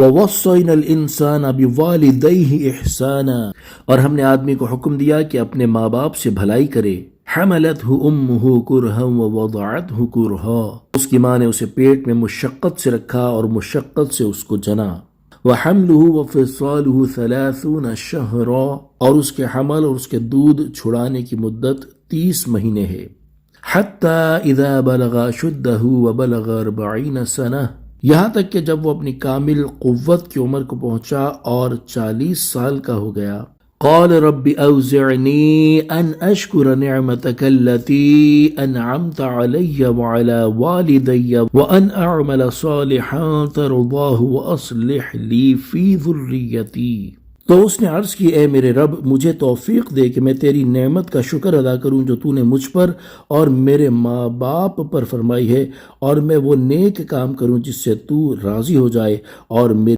وَوَصَّيْنَا الْإِنسَانَ بِوَالِدَيْهِ إِحْسَانًا، اور ہم نے آدمی کو حکم دیا کہ اپنے ماں باپ سے بھلائی کرے۔ حَمَلَتْهُ أُمُّهُ كُرْهًا وَوَضَعَتْهُ كُرْهًا، اس کی ماں نے اسے پیٹ میں مشقت سے رکھا اور مشقت سے اس کو جنا۔ وَحَمْلُهُ وَفِصَالُهُ 30 شَهْرًا، اور اس کے حمل اور اس کے دودھ چھڑانے کی مدت 30 مہینے ہے۔ حَتَّى إِذَا بَلَغَ أَشُدَّهُ وَبَلَغَ 40 سَنَةً، یہاں تک کہ جب وہ اپنی کامل قوت کی عمر کو پہنچا اور 40 سال کا ہو گیا، قال رب اوزعنی ان اشکر نعمتک التي انعمت علی وعلى والدی وان اعمل صالحا ترضاه واصلح لی فی ذریتی۔ تو اس نے عرض کی، اے میرے رب، مجھے توفیق دے کہ میں تیری نعمت کا شکر ادا کروں جو تو نے مجھ پر اور میرے ماں باپ پر فرمائی ہے، اور میں وہ نیک کام کروں جس سے تو راضی ہو جائے، اور میرے